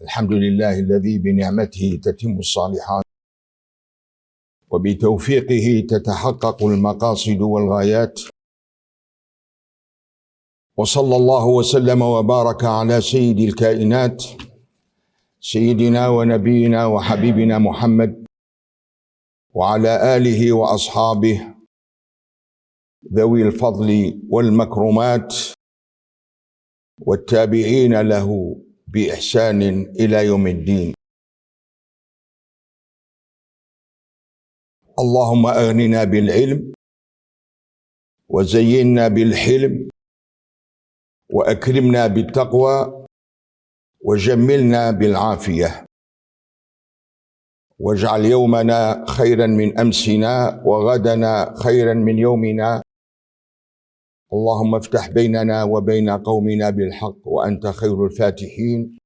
الحمد لله الذي بنعمته تتم الصالحات وبتوفيقه تتحقق المقاصد والغايات، وصلى الله وسلم وبارك على سيد الكائنات سيدنا ونبينا وحبيبنا محمد وعلى آله وأصحابه ذوي الفضل والمكرمات والتابعين له بإحسان إلى يوم الدين. اللهم أغننا بالعلم وزينا بالحلم وأكرمنا بالتقوى وجملنا بالعافية، واجعل يومنا خيرا من أمسنا وغدنا خيرا من يومنا. اللهم افتح بيننا وبين قومنا بالحق وأنت خير الفاتحين.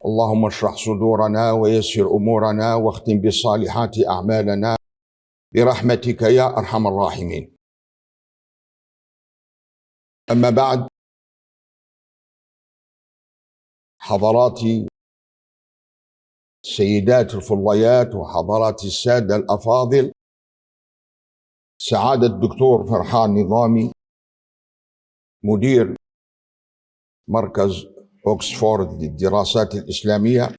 اللهم اشرح صدورنا ويسر أمورنا واختم بالصالحات أعمالنا برحمتك يا أرحم الراحمين. أما بعد، حضراتي السيدات الفضليات وحضرات السادة الأفاضل، سعادة الدكتور فرحان نظامي مدير مركز أوكسفورد للدراسات الإسلامية،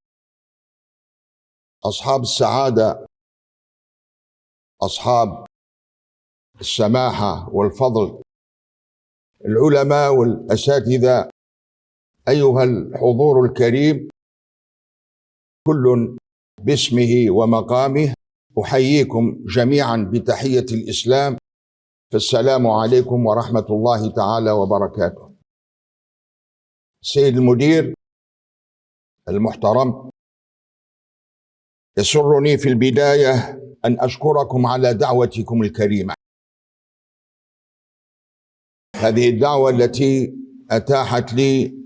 أصحاب السعادة، أصحاب السماحة والفضل، العلماء والأساتذة، أيها الحضور الكريم، كل باسمه ومقامه، أحييكم جميعا بتحية الإسلام، فالسلام عليكم ورحمة الله تعالى وبركاته. سيد المدير المحترم، يسرني في البداية أن أشكركم على دعوتكم الكريمة، هذه الدعوة التي أتاحت لي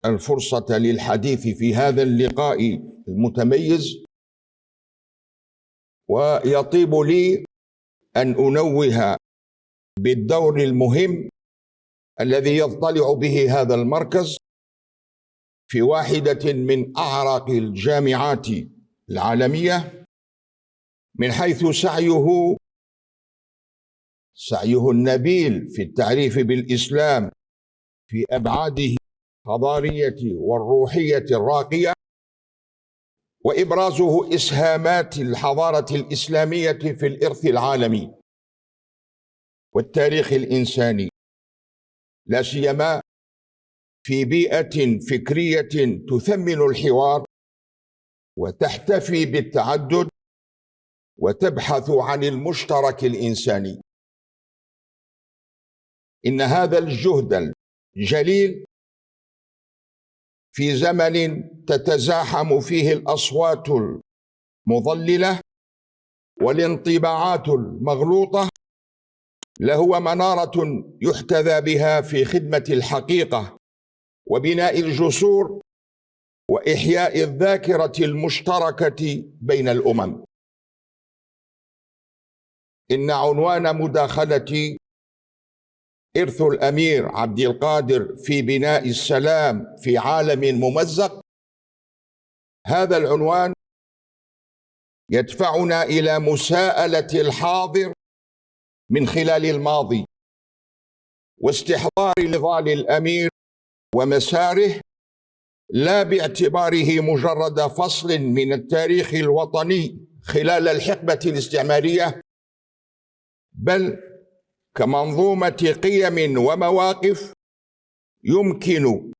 الفرصة للحديث في هذا اللقاء المتميز، ويطيب لي أن أنوه بالدور المهم الذي يضطلع به هذا المركز في واحدة من أعرق الجامعات العالمية، من حيث سعيه النبيل في التعريف بالإسلام في أبعاده الحضارية والروحية الراقية، وإبرازه إسهامات الحضارة الإسلامية في الإرث العالمي والتاريخ الإنساني، لا سيما في بيئة فكرية تثمن الحوار وتحتفي بالتعدد وتبحث عن المشترك الإنساني. إن هذا الجهد الجليل في زمن تتزاحم فيه الأصوات المضللة والانطباعات المغلوطة لهو منارة يحتذى بها في خدمة الحقيقة وبناء الجسور وإحياء الذاكرة المشتركة بين الأمم. إن عنوان مداخلتي إرث الأمير عبد القادر في بناء السلام في عالم ممزق. هذا العنوان يدفعنا إلى مساءلة الحاضر من خلال الماضي، واستحضار نضال الأمير ومساره، لا باعتباره مجرد فصل من التاريخ الوطني خلال الحقبة الاستعمارية، بل كمنظومة قيم ومواقف يمكن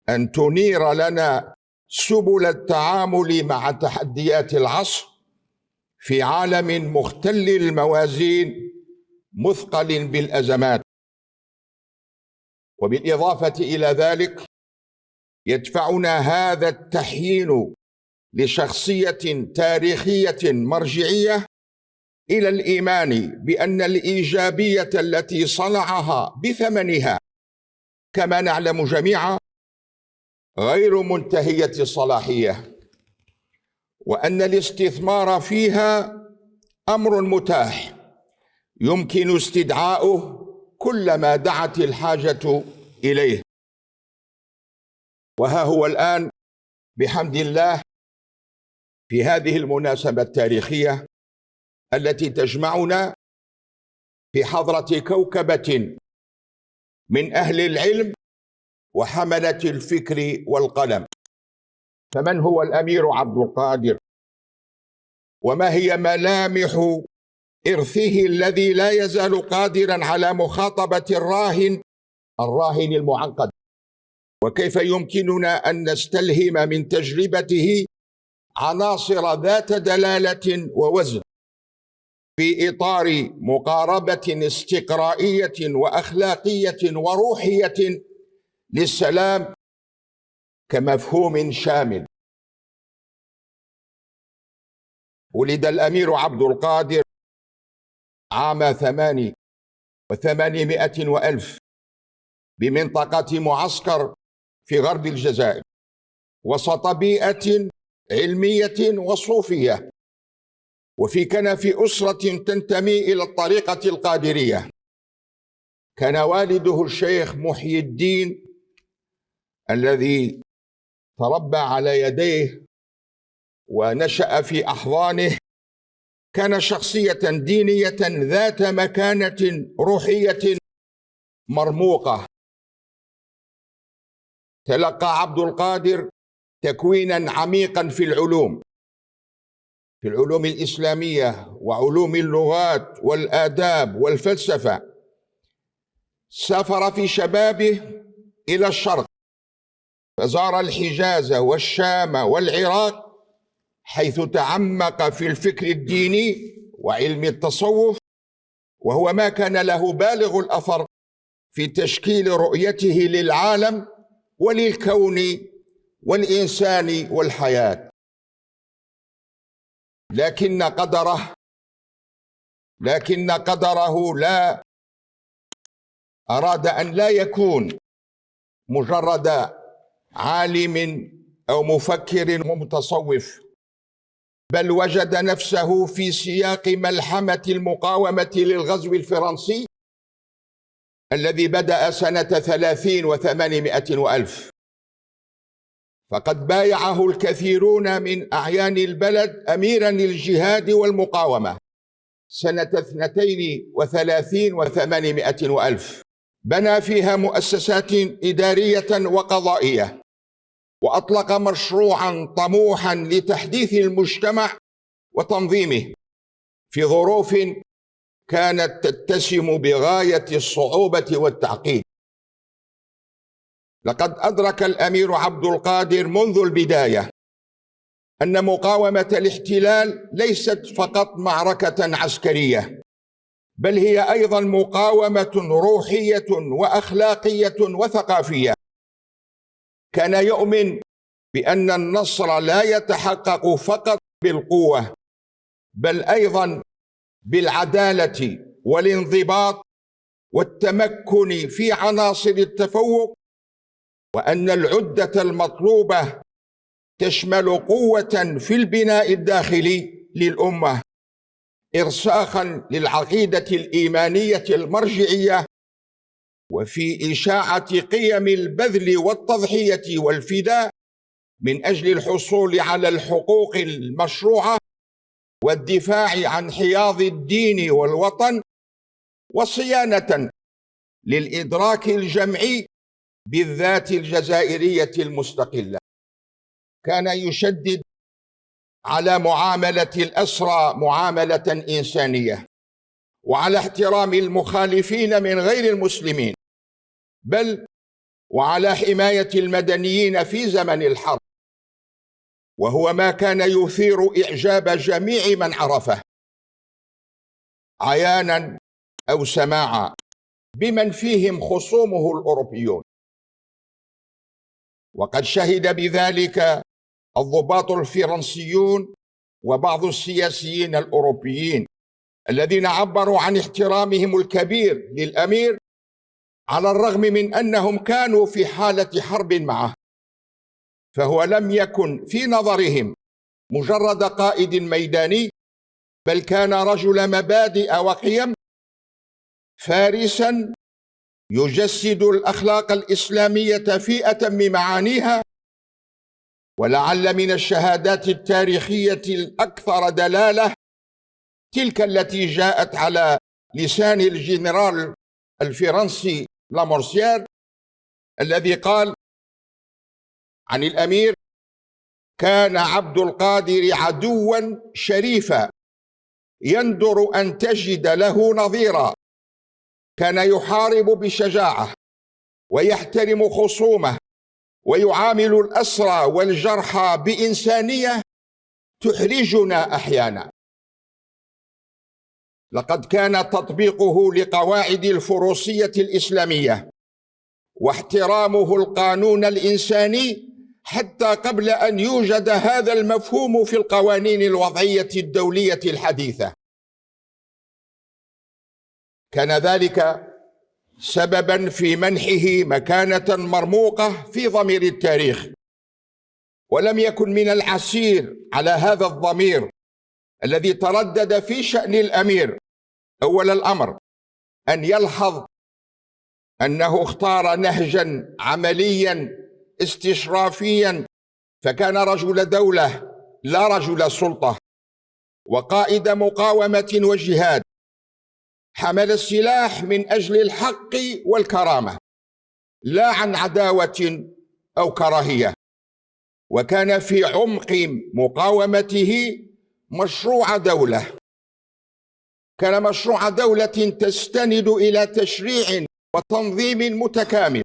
أن تنير لنا سبل التعامل مع تحديات العصر في عالم مختل الموازين مثقل بالأزمات. وبالإضافة إلى ذلك، يدفعنا هذا التحيين لشخصية تاريخية مرجعية إلى الإيمان بأن الإيجابية التي صنعها بثمنها، كما نعلم جميعا، غير منتهية الصلاحية، وأن الاستثمار فيها أمر متاح يمكن استدعاؤه كلما دعت الحاجة إليه. وها هو الآن بحمد الله في هذه المناسبة التاريخية التي تجمعنا في حضرة كوكبة من أهل العلم وحملة الفكر والقلم. فمن هو الأمير عبد القادر؟ وما هي ملامح إرثه الذي لا يزال قادرا على مخاطبة الراهن المعقد؟ وكيف يمكننا أن نستلهم من تجربته عناصر ذات دلالة ووزن في إطار مقاربة استقرائية وأخلاقية وروحية للسلام كمفهوم شامل؟ ولد الأمير عبد القادر عام 800 بمنطقة معسكر في غرب الجزائر، وسط بيئة علمية وصوفية، وفي كنف أسرة تنتمي إلى الطريقة القادرية. كان والده الشيخ محي الدين الذي تربى على يديه ونشأ في أحضانه، كان شخصية دينية ذات مكانة روحية مرموقة. تلقى عبد القادر تكوينا عميقا في العلوم الإسلامية وعلوم اللغات والآداب والفلسفة. سافر في شبابه إلى الشرق، فزار الحجاز والشام والعراق، حيث تعمق في الفكر الديني وعلم التصوف، وهو ما كان له بالغ الأثر في تشكيل رؤيته للعالم وللكون والإنسان والحياة. لكن قدره لا أراد أن لا يكون مجرد عالم أو مفكر ومتصوف، بل وجد نفسه في سياق ملحمة المقاومة للغزو الفرنسي الذي بدأ سنة 30 و800 وألف. فقد بايعه الكثيرون من أعيان البلد أميرا للجهاد والمقاومة سنة 32 و800 وألف. بنى فيها مؤسسات إدارية وقضائية، وأطلق مشروعا طموحا لتحديث المجتمع وتنظيمه في ظروف كانت تتسم بغاية الصعوبة والتعقيد. لقد أدرك الأمير عبد القادر منذ البداية أن مقاومة الاحتلال ليست فقط معركة عسكرية، بل هي أيضا مقاومة روحية وأخلاقية وثقافية. كان يؤمن بأن النصر لا يتحقق فقط بالقوة، بل أيضا بالعدالة والانضباط والتمكن في عناصر التفوق، وأن العدة المطلوبة تشمل قوة في البناء الداخلي للأمة، إرساخا للعقيدة الإيمانية المرجعية، وفي إشاعة قيم البذل والتضحية والفداء من أجل الحصول على الحقوق المشروعة والدفاع عن حياض الدين والوطن، وصيانة للإدراك الجمعي بالذات الجزائرية المستقلة. كان يشدد على معاملة الأسرى معاملة إنسانية، وعلى احترام المخالفين من غير المسلمين، بل وعلى حماية المدنيين في زمن الحرب، وهو ما كان يثير إعجاب جميع من عرفه عيانا أو سماعا، بمن فيهم خصومه الأوروبيون. وقد شهد بذلك الضباط الفرنسيون وبعض السياسيين الأوروبيين الذين عبروا عن احترامهم الكبير للأمير، على الرغم من أنهم كانوا في حالة حرب معه. فهو لم يكن في نظرهم مجرد قائد ميداني، بل كان رجل مبادئ وقيم، فارسا يجسد الأخلاق الإسلامية في أتم معانيها، ولعل من الشهادات التاريخية الأكثر دلالة تلك التي جاءت على لسان الجنرال الفرنسي لامورسيير الذي قال عن الأمير: كان عبد القادر عدوا شريفا يندر أن تجد له نظيرا، كان يحارب بشجاعة ويحترم خصومه ويعامل الأسرى والجرحى بإنسانية تحرجنا أحيانا. لقد كان تطبيقه لقواعد الفروسية الإسلامية واحترامه القانون الإنساني حتى قبل أن يوجد هذا المفهوم في القوانين الوضعية الدولية الحديثة. كان ذلك سببا في منحه مكانة مرموقة في ضمير التاريخ، ولم يكن من العسير على هذا الضمير الذي تردد في شأن الأمير أول الأمر أن يلحظ أنه اختار نهجا عمليا استشرافيا، فكان رجل دولة لا رجل سلطة، وقائد مقاومة وجهاد، حمل السلاح من أجل الحق والكرامة لا عن عداوة أو كراهية، وكان في عمق مقاومته مشروع دولة، كان مشروع دولة تستند إلى تشريع وتنظيم متكامل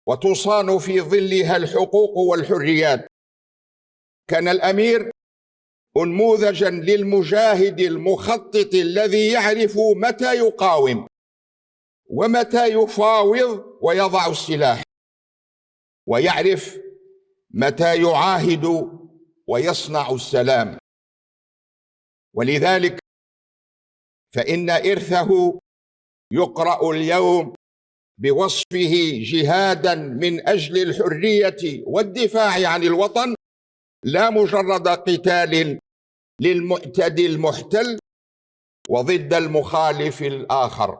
وتصان في ظلها الحقوق والحريات. كان الأمير نموذجا للمجاهد المخطط الذي يعرف متى يقاوم ومتى يفاوض ويضع السلاح، ويعرف متى يعاهد ويصنع السلام. ولذلك فإن إرثه يقرأ اليوم بوصفه جهادا من أجل الحرية والدفاع عن الوطن، لا مجرد قتال للمعتدي المحتل وضد المخالف الآخر.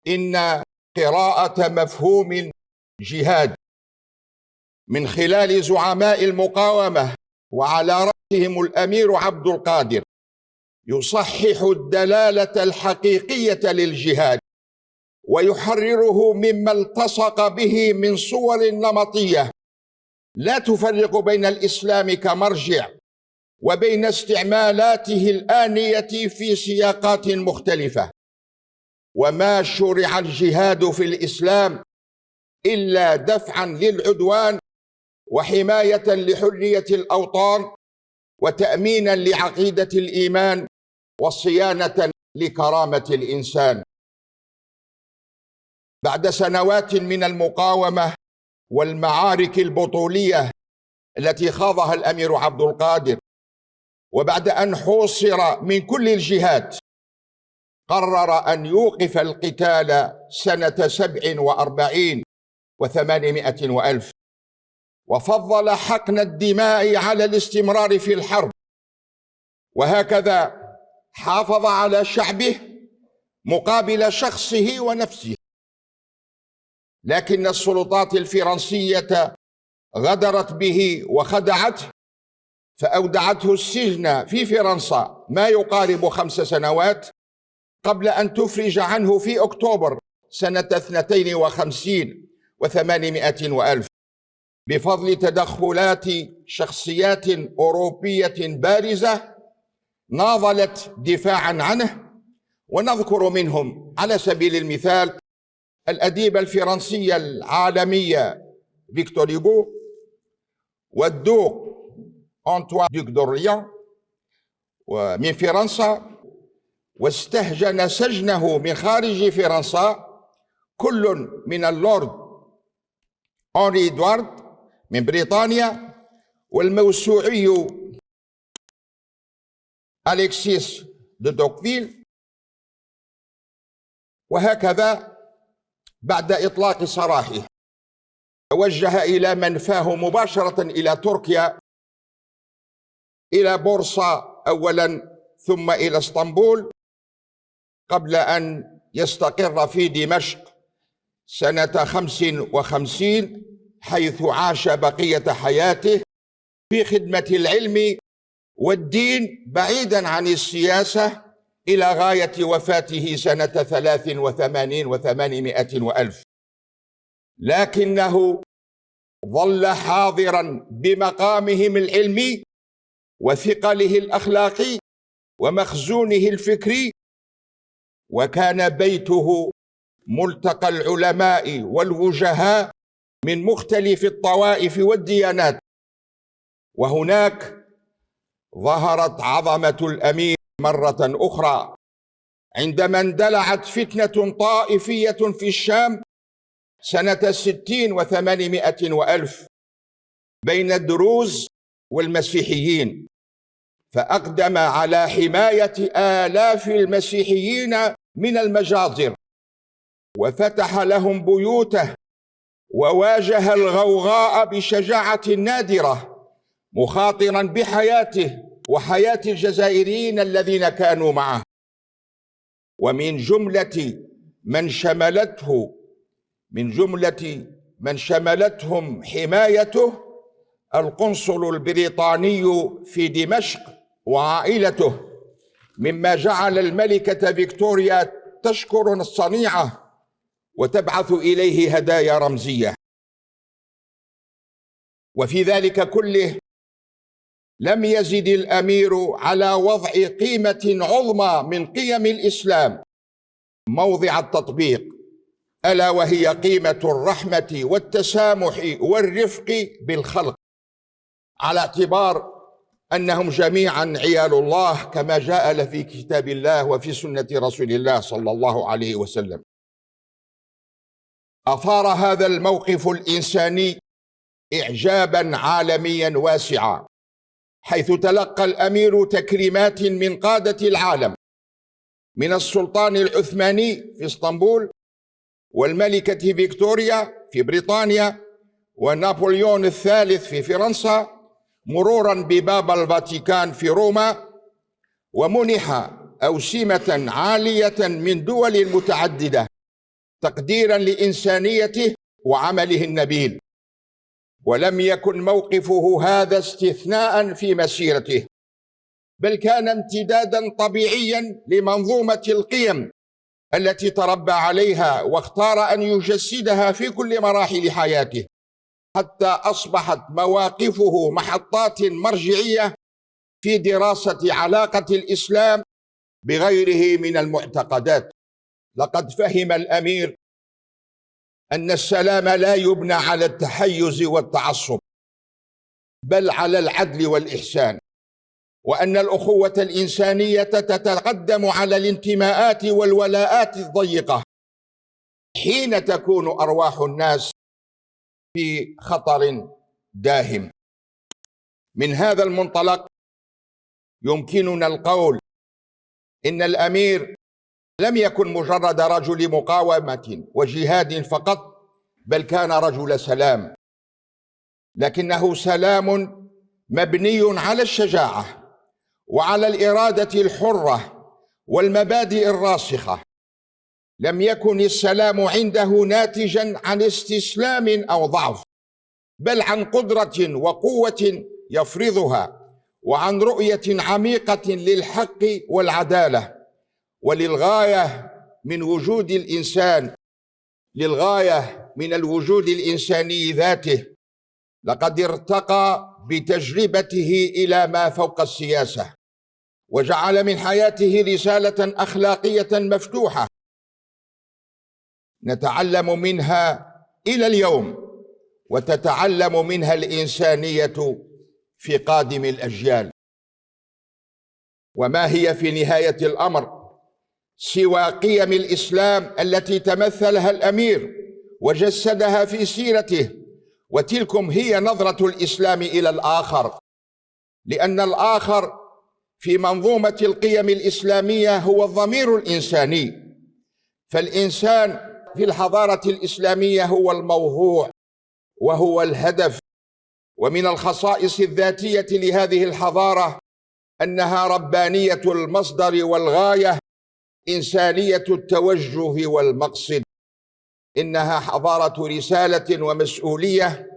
إن قراءة مفهوم جهاد من خلال زعماء المقاومة وعلى رأسهم الأمير عبد القادر يصحح الدلالة الحقيقية للجهاد ويحرره مما التصق به من صور نمطية لا تفرق بين الإسلام كمرجع وبين استعمالاته الآنية في سياقات مختلفة. وما شرع الجهاد في الإسلام إلا دفعا للعدوان وحماية لحرية الأوطان وتأمينا لعقيدة الإيمان وصيانة لكرامة الإنسان. بعد سنوات من المقاومة والمعارك البطولية التي خاضها الأمير عبد القادر، وبعد أن حوصر من كل الجهات، قرر أن يوقف القتال سنة 47 و800 وألف، وفضل حقن الدماء على الاستمرار في الحرب، وهكذا حافظ على شعبه مقابل شخصه ونفسه. لكن السلطات الفرنسية غدرت به وخدعته، فأودعته السجن في فرنسا ما يقارب 5 سنوات قبل أن تفرج عنه في أكتوبر سنة 52 و800 وألف بفضل تدخلات شخصيات أوروبية بارزة ناضلت دفاعا عنه. ونذكر منهم على سبيل المثال الأديب الفرنسي العالمي فيكتور هوغو، والدوق أنطوان دوك دورليان من فرنسا، واستهجن سجنه من خارج فرنسا كل من اللورد أنري إدوارد من بريطانيا والموسوعي أليكسيس دو توكفيل. وهكذا بعد إطلاق سراحه توجه إلى منفاه مباشرة إلى تركيا، إلى بورصة أولا ثم إلى اسطنبول، قبل أن يستقر في دمشق سنة 55 حيث عاش بقية حياته في خدمة العلم والدين بعيدا عن السياسة إلى غاية وفاته سنة 83 و800 وألف، لكنه ظل حاضرا بمقامهم العلمي وثقله الأخلاقي ومخزونه الفكري، وكان بيته ملتقى العلماء والوجهاء من مختلف الطوائف والديانات. وهناك ظهرت عظمة الأمير مرة أخرى عندما اندلعت فتنة طائفية في الشام سنة 60 و800 وألف بين الدروز والمسيحيين، فأقدم على حماية آلاف المسيحيين من المجازر وفتح لهم بيوته، وواجه الغوغاء بشجاعة نادرة مخاطرا بحياته وحياة الجزائريين الذين كانوا معه. ومن جملة من شملتهم حمايته القنصل البريطاني في دمشق وعائلته، مما جعل الملكة فيكتوريا تشكر الصنيعة وتبعث إليه هدايا رمزية. وفي ذلك كله لم يزد الأمير على وضع قيمة عظمى من قيم الإسلام موضع التطبيق، ألا وهي قيمة الرحمة والتسامح والرفق بالخلق، على اعتبار أنهم جميعا عيال الله كما جاء في كتاب الله وفي سنة رسول الله صلى الله عليه وسلم. أثار هذا الموقف الإنساني إعجابا عالميا واسعا، حيث تلقى الأمير تكريمات من قادة العالم، من السلطان العثماني في اسطنبول، والملكة فيكتوريا في بريطانيا، ونابليون الثالث في فرنسا، مرورا ببابا الفاتيكان في روما، ومنح أوسمة عالية من دول متعددة تقديرا لإنسانيته وعمله النبيل. ولم يكن موقفه هذا استثناء في مسيرته، بل كان امتدادا طبيعيا لمنظومة القيم التي تربى عليها واختار أن يجسدها في كل مراحل حياته، حتى أصبحت مواقفه محطات مرجعية في دراسة علاقة الإسلام بغيره من المعتقدات. لقد فهم الأمير أن السلام لا يبنى على التحيز والتعصب، بل على العدل والإحسان، وأن الأخوة الإنسانية تتقدم على الانتماءات والولاءات الضيقة حين تكون أرواح الناس في خطر داهم. من هذا المنطلق يمكننا القول إن الأمير لم يكن مجرد رجل مقاومة وجهاد فقط، بل كان رجل سلام، لكنه سلام مبني على الشجاعة وعلى الإرادة الحرة والمبادئ الراسخة. لم يكن السلام عنده ناتجا عن استسلام أو ضعف، بل عن قدرة وقوة يفرضها، وعن رؤية عميقة للحق والعدالة، وللغاية من وجود الإنسان، للغاية من الوجود الإنساني ذاته. لقد ارتقى بتجربته إلى ما فوق السياسة، وجعل من حياته رسالة أخلاقية مفتوحة نتعلم منها إلى اليوم، وتتعلم منها الإنسانية في قادم الأجيال. وما هي في نهاية الأمر سوى قيم الإسلام التي تمثلها الأمير وجسدها في سيرته، وتلكم هي نظرة الإسلام إلى الآخر، لأن الآخر في منظومة القيم الإسلامية هو الضمير الإنساني. فالإنسان في الحضارة الإسلامية هو الموضوع وهو الهدف. ومن الخصائص الذاتية لهذه الحضارة أنها ربانية المصدر والغاية، إنسانية التوجه والمقصد. إنها حضارة رسالة ومسؤولية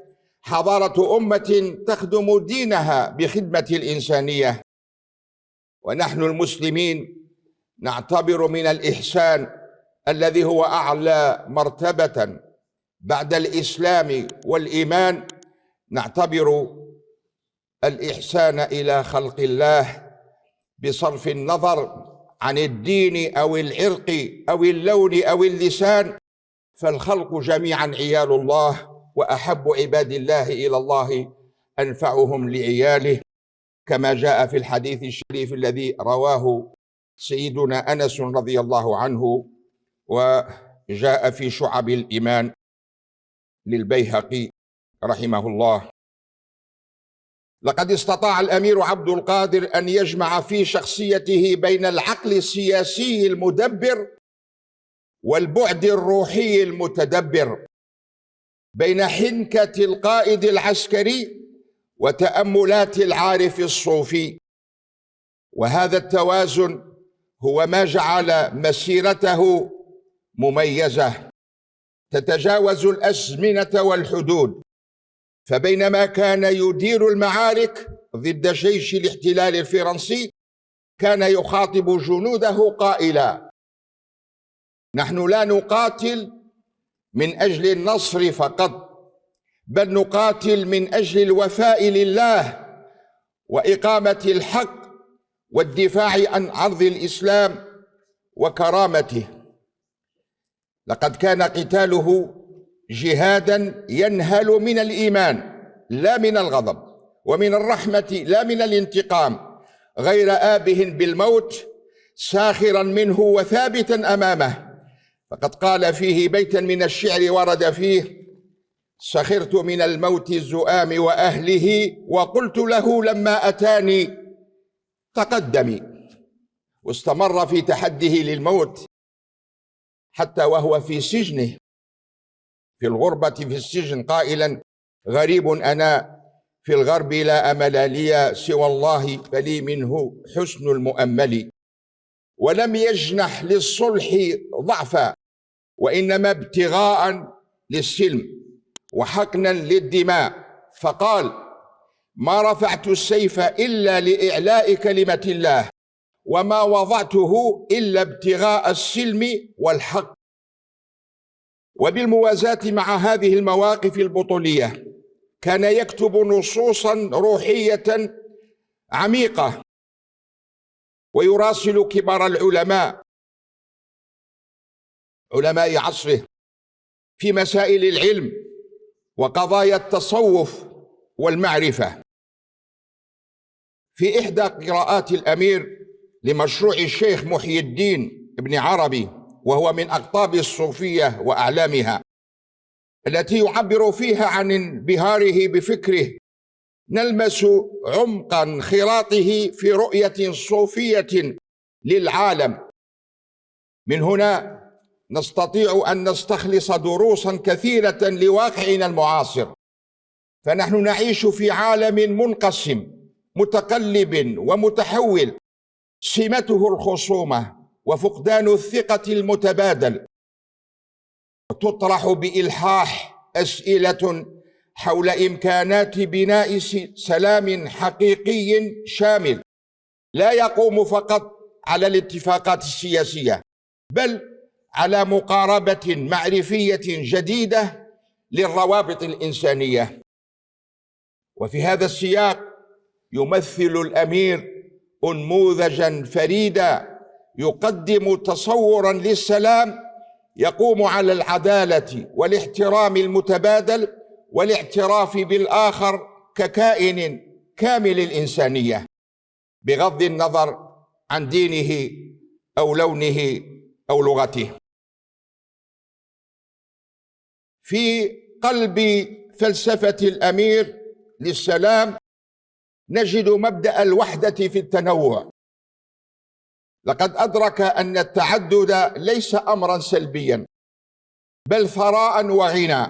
حضارة أمة تخدم دينها بخدمة الإنسانية. ونحن المسلمين نعتبر من الإحسان الذي هو أعلى مرتبة بعد الإسلام والإيمان، نعتبر الإحسان إلى خلق الله بصرف النظر عن الدين أو العرق أو اللون أو اللسان، فالخلق جميعا عيال الله، وأحب عباد الله إلى الله أنفعهم لعياله، كما جاء في الحديث الشريف الذي رواه سيدنا أنس رضي الله عنه، وجاء في شعب الإيمان للبيهقي رحمه الله. لقد استطاع الأمير عبد القادر أن يجمع في شخصيته بين العقل السياسي المدبر والبعد الروحي المتدبر، بين حنكة القائد العسكري وتأملات العارف الصوفي، وهذا التوازن هو ما جعل مسيرته مميزة تتجاوز الأزمنة والحدود. فبينما كان يدير المعارك ضد جيش الاحتلال الفرنسي، كان يخاطب جنوده قائلا: نحن لا نقاتل من أجل النصر فقط، بل نقاتل من أجل الوفاء لله وإقامة الحق والدفاع عن عرض الإسلام وكرامته. لقد كان قتاله جهادا ينهل من الإيمان لا من الغضب، ومن الرحمة لا من الانتقام، غير آبه بالموت، ساخرا منه وثابتا أمامه. فقد قال فيه بيتا من الشعر ورد فيه: سخرت من الموت الزؤام وأهله، وقلت له لما أتاني تقدمي. واستمر في تحديه للموت حتى وهو في سجنه في الغربة في السجن قائلا: غريب أنا في الغرب لا أمل لي سوى الله، فلي منه حسن المؤمل. ولم يجنح للصلح ضعفا، وإنما ابتغاء للسلم وحقنا للدماء، فقال: ما رفعت السيف إلا لإعلاء كلمة الله، وما وضعته إلا ابتغاء السلم والحق. وبالموازاة مع هذه المواقف البطولية كان يكتب نصوصا روحية عميقة، ويراسل كبار العلماء علماء عصره في مسائل العلم وقضايا التصوف والمعرفة. في إحدى قراءات الأمير لمشروع الشيخ محي الدين ابن عربي، وهو من أقطاب الصوفية وأعلامها، التي يعبر فيها عن انبهاره بفكره، نلمس عمق انخراطه في رؤية صوفية للعالم. من هنا نستطيع أن نستخلص دروسا كثيرة لواقعنا المعاصر، فنحن نعيش في عالم منقسم متقلب ومتحول، سمته الخصومة وفقدان الثقة المتبادل. وتطرح بإلحاح أسئلة حول إمكانات بناء سلام حقيقي شامل، لا يقوم فقط على الاتفاقات السياسية، بل على مقاربة معرفية جديدة للروابط الإنسانية. وفي هذا السياق يمثل الأمير نموذجا فريدا يقدم تصورا للسلام يقوم على العدالة والاحترام المتبادل والاعتراف بالآخر ككائن كامل الإنسانية، بغض النظر عن دينه أو لونه أو لغته. في قلب فلسفة الأمير للسلام نجد مبدأ الوحدة في التنوع. لقد أدرك أن التعدد ليس أمرا سلبيا، بل ثراء وغنى.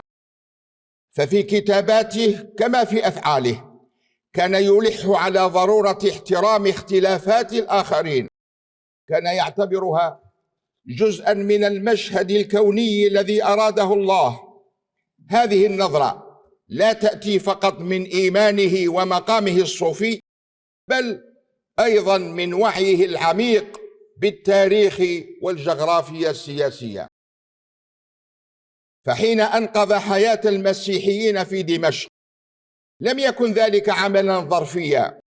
ففي كتاباته كما في أفعاله كان يلح على ضرورة احترام اختلافات الآخرين، كان يعتبرها جزءا من المشهد الكوني الذي أراده الله. هذه النظرة لا تأتي فقط من إيمانه ومقامه الصوفي، بل أيضا من وعيه العميق بالتاريخ والجغرافيا السياسية. فحين أنقذ حياة المسيحيين في دمشق لم يكن ذلك عملا ظرفيا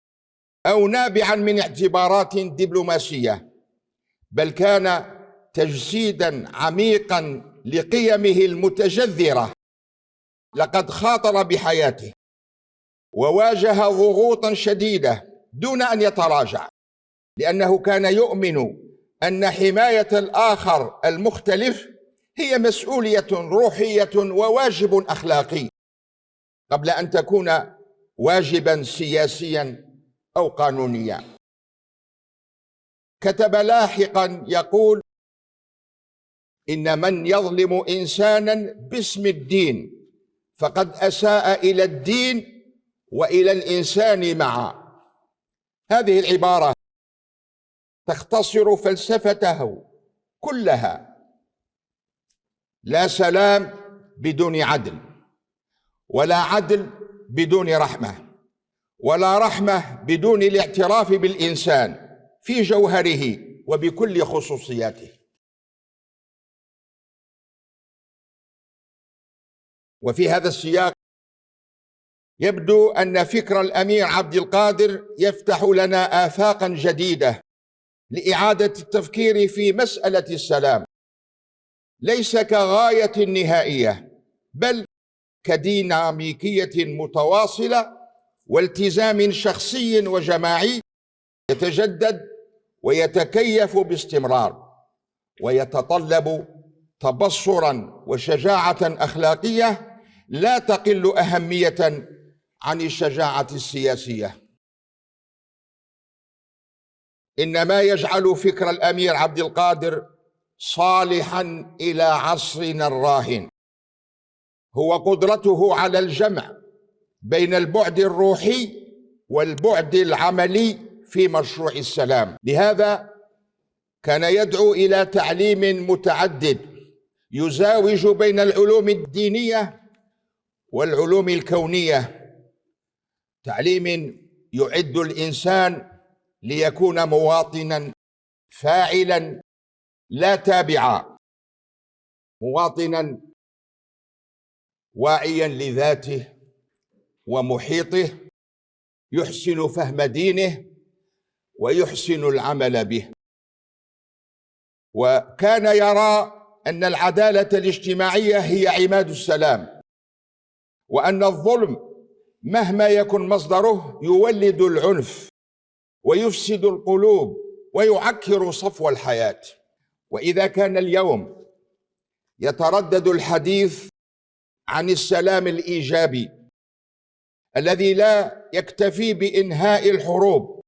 أو نابعا من اعتبارات دبلوماسية، بل كان تجسيدا عميقا لقيمه المتجذرة. لقد خاطر بحياته وواجه ضغوطا شديدة دون أن يتراجع، لأنه كان يؤمن أن حماية الآخر المختلف هي مسؤولية روحية وواجب أخلاقي قبل أن تكون واجبا سياسيا أو قانونيا. كتب لاحقا يقول: إن من يظلم إنسانا باسم الدين فقد أساء إلى الدين وإلى الإنسان معا. هذه العبارة تختصر فلسفته كلها: لا سلام بدون عدل، ولا عدل بدون رحمة، ولا رحمة بدون الاعتراف بالإنسان في جوهره وبكل خصوصياته. وفي هذا السياق يبدو أن فكر الأمير عبد القادر يفتح لنا آفاقا جديدة لإعادة التفكير في مسألة السلام، ليس كغاية نهائية بل كديناميكية متواصلة والتزام شخصي وجماعي يتجدد ويتكيف باستمرار، ويتطلب تبصرا وشجاعة أخلاقية لا تقل أهمية عن الشجاعة السياسية. إن ما يجعل فكر الأمير عبد القادر صالحا إلى عصرنا الراهن هو قدرته على الجمع بين البعد الروحي والبعد العملي في مشروع السلام. لهذا كان يدعو إلى تعليم متعدد يزاوج بين العلوم الدينية والعلوم الكونية، تعليم يعد الإنسان ليكون مواطنا فاعلا لا تابعا، مواطنا واعيا لذاته ومحيطه، يحسن فهم دينه ويحسن العمل به. وكان يرى أن العدالة الاجتماعية هي عماد السلام، وأن الظلم مهما يكن مصدره يولد العنف ويفسد القلوب ويعكر صفو الحياة. وإذا كان اليوم يتردد الحديث عن السلام الإيجابي الذي لا يكتفي بإنهاء الحروب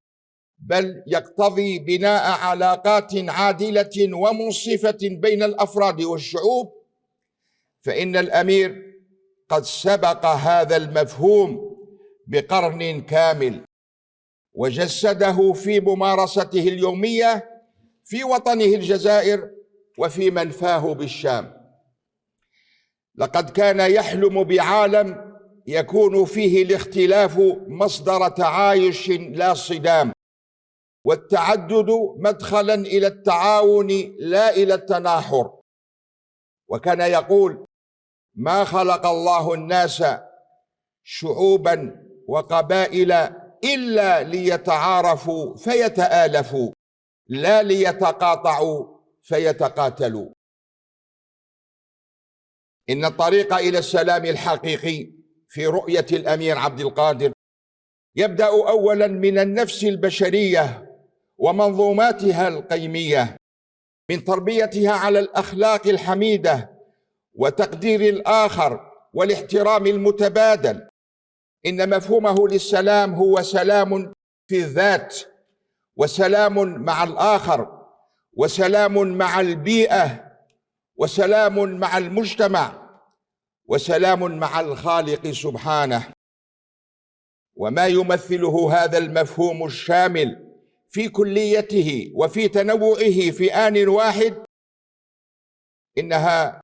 بل يقتضي بناء علاقات عادلة ومنصفة بين الأفراد والشعوب، فإن الأمير قد سبق هذا المفهوم بقرن كامل وجسده في ممارسته اليومية في وطنه الجزائر وفي منفاه بالشام. لقد كان يحلم بعالم يكون فيه الاختلاف مصدر تعايش لا صدام، والتعدد مدخلا إلى التعاون لا إلى التناحر. وكان يقول: ما خلق الله الناس شعوبا وقبائل إلا ليتعارفوا فيتآلفوا، لا ليتقاطعوا فيتقاتلوا. إن الطريق إلى السلام الحقيقي في رؤية الأمير عبد القادر يبدأ أولا من النفس البشرية ومنظوماتها القيمية، من تربيتها على الأخلاق الحميدة وتقدير الآخر والاحترام المتبادل. إن مفهومه للسلام هو سلام في الذات، وسلام مع الآخر، وسلام مع البيئة، وسلام مع المجتمع، وسلام مع الخالق سبحانه. وما يمثله هذا المفهوم الشامل في كليته وفي تنوعه في آن واحد إنها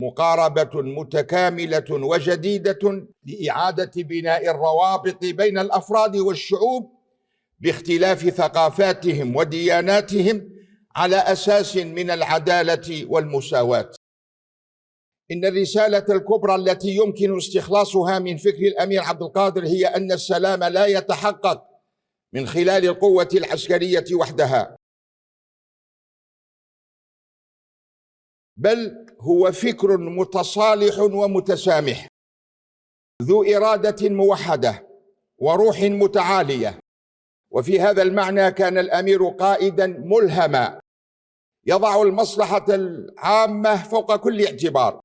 مقاربة متكاملة وجديدة لإعادة بناء الروابط بين الأفراد والشعوب باختلاف ثقافاتهم ودياناتهم على أساس من العدالة والمساواة. إن الرسالة الكبرى التي يمكن استخلاصها من فكر الأمير عبد القادر هي أن السلام لا يتحقق من خلال القوة العسكرية وحدها، بل هو فكر متصالح ومتسامح ذو إرادة موحدة وروح متعالية. وفي هذا المعنى كان الأمير قائدا ملهما يضع المصلحة العامة فوق كل اعتبار،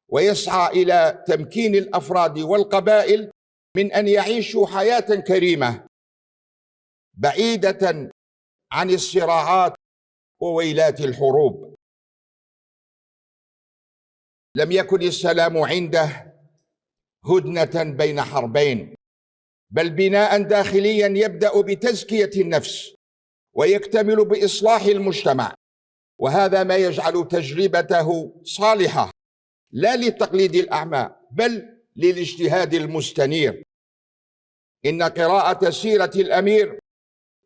ويسعى إلى تمكين الأفراد والقبائل من أن يعيشوا حياة كريمة بعيدة عن الصراعات وويلات الحروب. لم يكن السلام عنده هدنة بين حربين، بل بناء داخليا يبدأ بتزكية النفس ويكتمل بإصلاح المجتمع، وهذا ما يجعل تجربته صالحة لا للتقليد الأعمى بل للاجتهاد المستنير. إن قراءة سيرة الأمير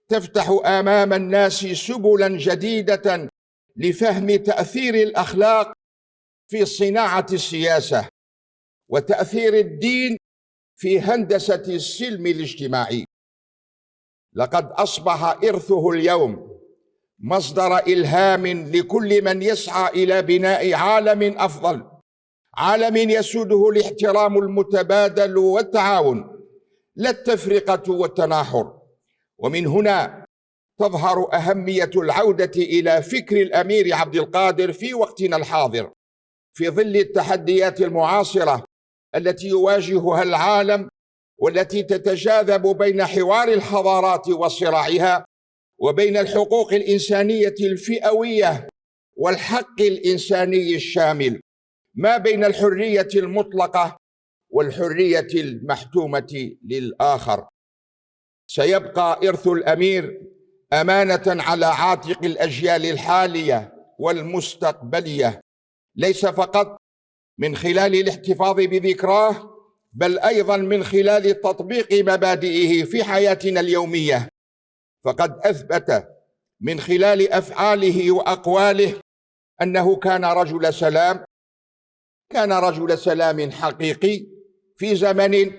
تفتح أمام الناس سبلا جديدة لفهم تأثير الأخلاق في صناعة السياسة وتأثير الدين في هندسة السلم الاجتماعي. لقد أصبح إرثه اليوم مصدر إلهام لكل من يسعى إلى بناء عالم أفضل، عالم يسوده الاحترام المتبادل والتعاون لا التفرقة والتناحر. ومن هنا تظهر أهمية العودة إلى فكر الأمير عبد القادر في وقتنا الحاضر في ظل التحديات المعاصرة التي يواجهها العالم، والتي تتجاذب بين حوار الحضارات وصراعها وبين الحقوق الإنسانية الفئوية والحق الإنساني الشامل، ما بين الحرية المطلقة والحرية المحتومة للآخر. سيبقى إرث الأمير أمانة على عاتق الأجيال الحالية والمستقبلية، ليس فقط من خلال الاحتفاظ بذكراه بل أيضا من خلال تطبيق مبادئه في حياتنا اليومية. فقد أثبت من خلال أفعاله وأقواله أنه كان رجل سلام، كان رجل سلام حقيقي في زمن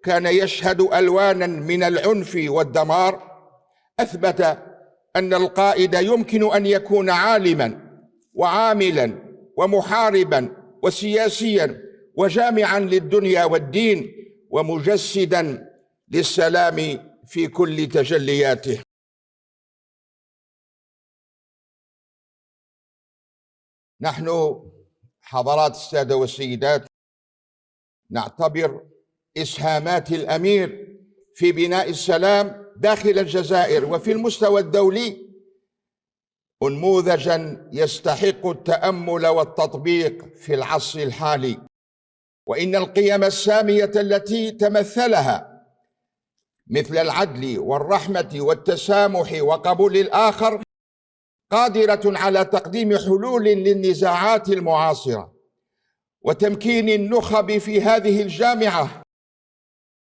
كان يشهد ألوانا من العنف والدمار. أثبت أن القائد يمكن أن يكون عالما وعاملا ومحاربا وسياسيا وجامعا للدنيا والدين ومجسدا للسلام في كل تجلياته. نحن حضرات السادة والسيدات نعتبر إسهامات الأمير في بناء السلام داخل الجزائر وفي المستوى الدولي نموذجا يستحق التأمل والتطبيق في العصر الحالي. وإن القيم السامية التي تمثلها مثل العدل والرحمة والتسامح وقبول الآخر قادرة على تقديم حلول للنزاعات المعاصرة وتمكين النخب في هذه الجامعة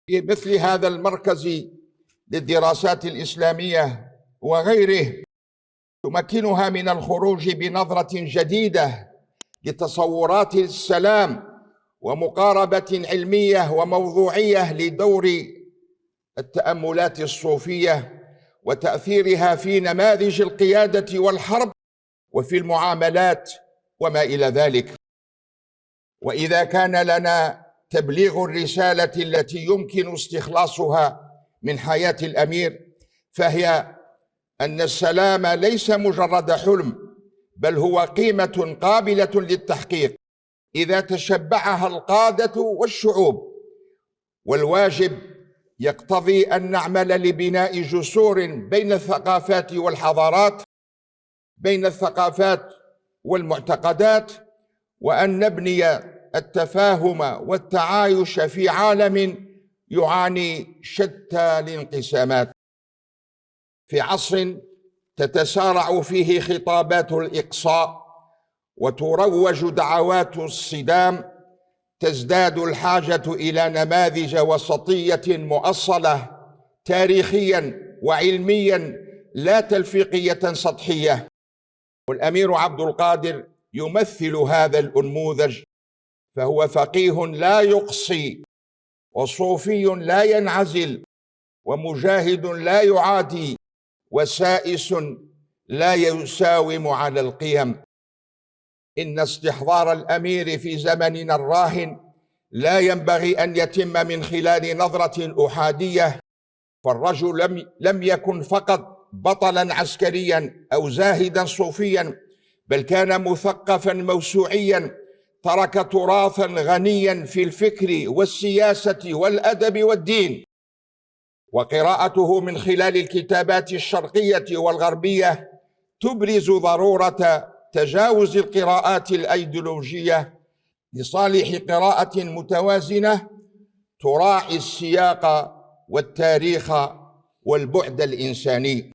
في مثل هذا المركز للدراسات الإسلامية وغيره، تمكنها من الخروج بنظرة جديدة لتصورات السلام ومقاربة علمية وموضوعية لدور التأملات الصوفية وتأثيرها في نماذج القيادة والحرب وفي المعاملات وما إلى ذلك. وإذا كان لنا تبليغ الرسالة التي يمكن استخلاصها من حياة الأمير، فهي أن السلام ليس مجرد حلم، بل هو قيمة قابلة للتحقيق إذا تشبعها القادة والشعوب. والواجب يقتضي أن نعمل لبناء جسور بين الثقافات والحضارات، بين الثقافات والمعتقدات، وأن نبني التفاهم والتعايش في عالم يعاني شتى الانقسامات، في عصر تتسارع فيه خطابات الإقصاء وتروج دعوات الصدام، تزداد الحاجة إلى نماذج وسطية مؤصلة تاريخيا وعلميا لا تلفيقية سطحية. والأمير عبد القادر يمثل هذا الأنموذج، فهو فقيه لا يقصي، وصوفي لا ينعزل، ومجاهد لا يعادي، وسائس لا يساوم على القيم. إن استحضار الأمير في زمننا الراهن لا ينبغي أن يتم من خلال نظرة أحادية، فالرجل لم يكن فقط بطلا عسكريا أو زاهدا صوفيا، بل كان مثقفا موسوعيا، ترك تراثا غنيا في الفكر والسياسة والأدب والدين. وقراءته من خلال الكتابات الشرقية والغربية تبرز ضرورة تجاوز القراءات الأيديولوجية لصالح قراءة متوازنة تراعي السياق والتاريخ والبعد الإنساني.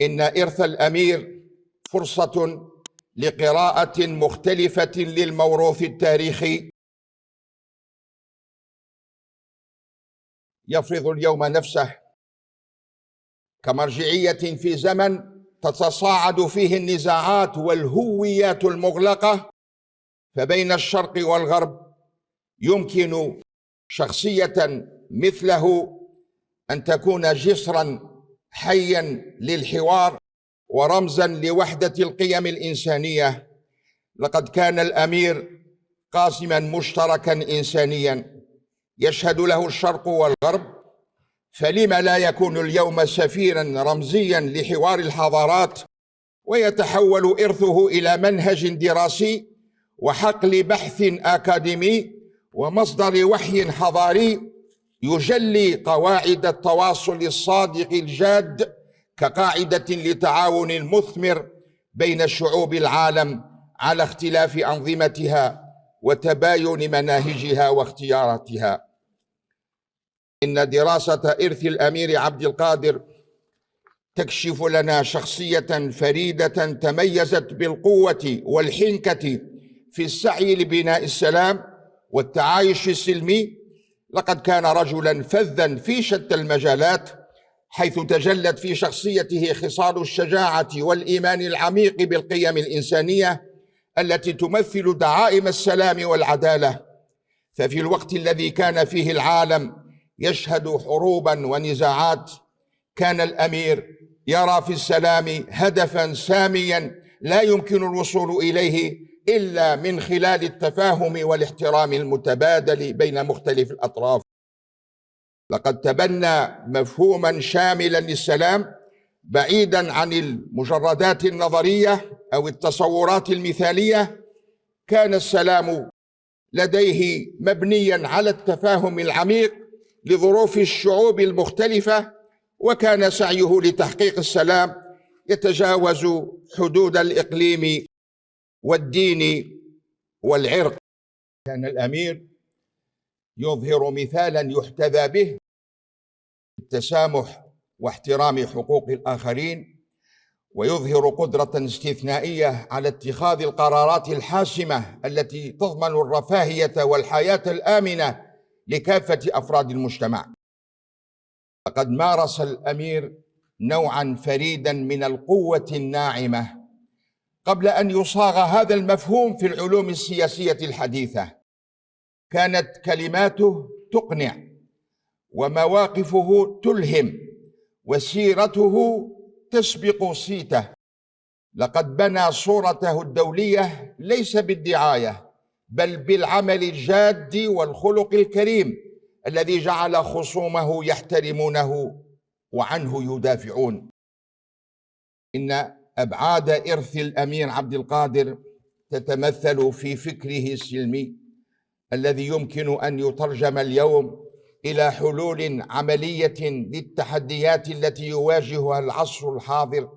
إن إرث الأمير فرصة لقراءة مختلفة للموروث التاريخي، يفرض اليوم نفسه كمرجعية في زمن تتصاعد فيه النزاعات والهويات المغلقة، فبين الشرق والغرب يمكن شخصية مثله أن تكون جسرا حيا للحوار ورمزا لوحدة القيم الإنسانية. لقد كان الأمير قاسما مشتركا إنسانيا يشهد له الشرق والغرب، فلما لا يكون اليوم سفيرا رمزيا لحوار الحضارات، ويتحول إرثه إلى منهج دراسي وحقل بحث أكاديمي ومصدر وحي حضاري يجلي قواعد التواصل الصادق الجاد كقاعدة لتعاون مثمر بين شعوب العالم على اختلاف أنظمتها وتباين مناهجها واختياراتها. إن دراسة إرث الأمير عبد القادر تكشف لنا شخصية فريدة تميزت بالقوة والحنكة في السعي لبناء السلام والتعايش السلمي. لقد كان رجلا فذا في شتى المجالات، حيث تجلت في شخصيته خصال الشجاعة والإيمان العميق بالقيم الإنسانية التي تمثل دعائم السلام والعدالة. ففي الوقت الذي كان فيه العالم يشهد حروبا ونزاعات، كان الأمير يرى في السلام هدفا ساميا لا يمكن الوصول إليه إلا من خلال التفاهم والاحترام المتبادل بين مختلف الأطراف. لقد تبنى مفهوما شاملا للسلام بعيدا عن المجردات النظرية أو التصورات المثالية. كان السلام لديه مبنيا على التفاهم العميق لظروف الشعوب المختلفة، وكان سعيه لتحقيق السلام يتجاوز حدود الإقليم والدين والعرق. كان الأمير يظهر مثالا يحتذى به التسامح واحترام حقوق الآخرين، ويظهر قدرة استثنائية على اتخاذ القرارات الحاسمة التي تضمن الرفاهية والحياة الآمنة لكافة أفراد المجتمع. لقد مارس الأمير نوعا فريدا من القوة الناعمة قبل أن يصاغ هذا المفهوم في العلوم السياسية الحديثة. كانت كلماته تقنع، ومواقفه تلهم، وسيرته تسبق صيته. لقد بنى صورته الدولية ليس بالدعاية، بل بالعمل الجاد والخلق الكريم الذي جعل خصومه يحترمونه وعنه يدافعون. إن أبعاد إرث الأمير عبد القادر تتمثل في فكره السلمي الذي يمكن أن يترجم اليوم إلى حلول عملية للتحديات التي يواجهها العصر الحاضر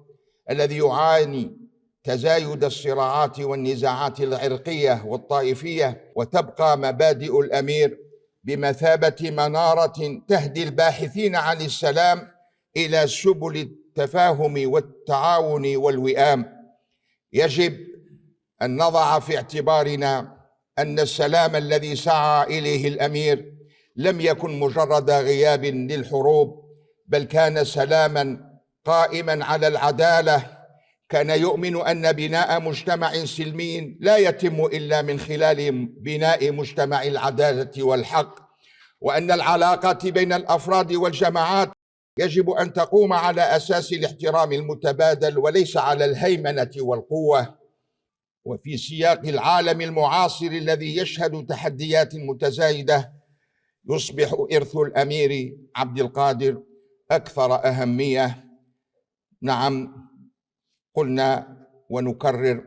الذي يعاني تزايد الصراعات والنزاعات العرقية والطائفية. وتبقى مبادئ الأمير بمثابة منارة تهدي الباحثين عن السلام إلى سبل التفاهم والتعاون والوئام. يجب أن نضع في اعتبارنا أن السلام الذي سعى إليه الأمير لم يكن مجرد غياب للحروب، بل كان سلاما قائما على العدالة. كان يؤمن أن بناء مجتمع سلمي لا يتم إلا من خلال بناء مجتمع العدالة والحق، وأن العلاقات بين الأفراد والجماعات يجب أن تقوم على أساس الاحترام المتبادل وليس على الهيمنة والقوة. وفي سياق العالم المعاصر الذي يشهد تحديات متزايدة، يصبح إرث الأمير عبد القادر أكثر أهمية. نعم، قلنا ونكرر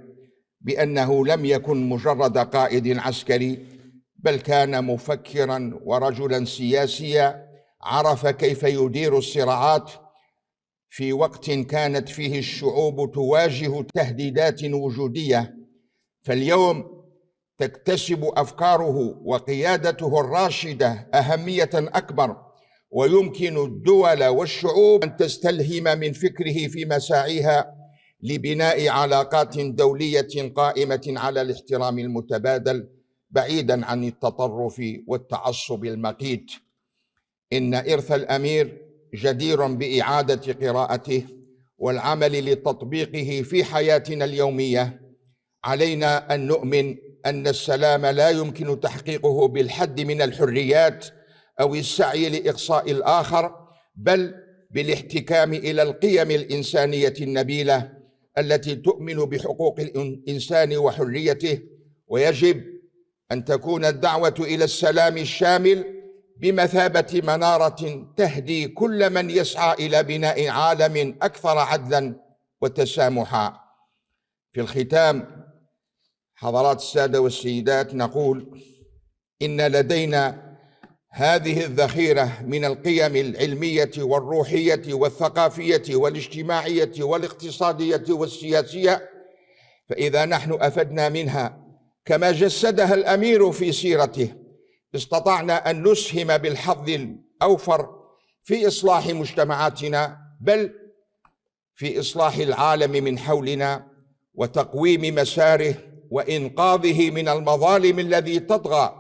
بأنه لم يكن مجرد قائد عسكري، بل كان مفكرا ورجلا سياسيا عرف كيف يدير الصراعات في وقت كانت فيه الشعوب تواجه تهديدات وجودية. فاليوم تكتسب أفكاره وقيادته الراشدة أهمية أكبر، ويمكن الدول والشعوب أن تستلهم من فكره في مساعيها لبناء علاقات دولية قائمة على الاحترام المتبادل بعيدا عن التطرف والتعصب المقيت. إن إرث الأمير جدير بإعادة قراءته والعمل لتطبيقه في حياتنا اليومية. علينا أن نؤمن أن السلام لا يمكن تحقيقه بالحد من الحريات أو السعي لإقصاء الآخر، بل بالاحتكام إلى القيم الإنسانية النبيلة التي تؤمن بحقوق الإنسان وحريته. ويجب أن تكون الدعوة إلى السلام الشامل بمثابة منارة تهدي كل من يسعى إلى بناء عالم أكثر عدلا وتسامحا. في الختام، حضرات السادة والسيدات، نقول إن لدينا هذه الذخيرة من القيم العلمية والروحية والثقافية والاجتماعية والاقتصادية والسياسية، فإذا نحن أفدنا منها كما جسدها الأمير في سيرته، استطعنا أن نسهم بالحظ الأوفر في إصلاح مجتمعاتنا، بل في إصلاح العالم من حولنا وتقويم مساره وإنقاذه من المظالم التي تطغى،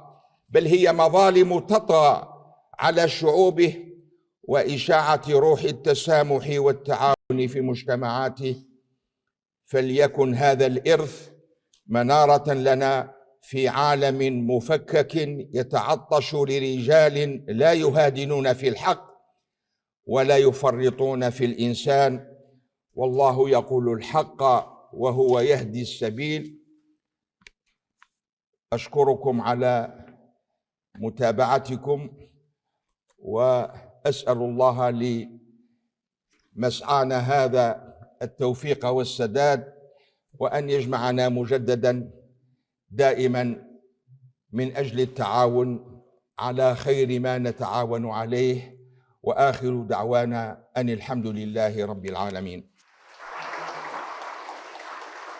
بل هي مظالم تطغى على شعوبه، وإشاعة روح التسامح والتعاون في مجتمعاته. فليكن هذا الإرث منارة لنا في عالم مفكك يتعطش لرجال لا يهادنون في الحق ولا يفرطون في الإنسان، والله يقول الحق وهو يهدي السبيل. أشكركم على متابعتكم، وأسأل الله لمسعانا هذا التوفيق والسداد، وأن يجمعنا مجددا دائما من أجل التعاون على خير ما نتعاون عليه. وآخر دعوانا أن الحمد لله رب العالمين.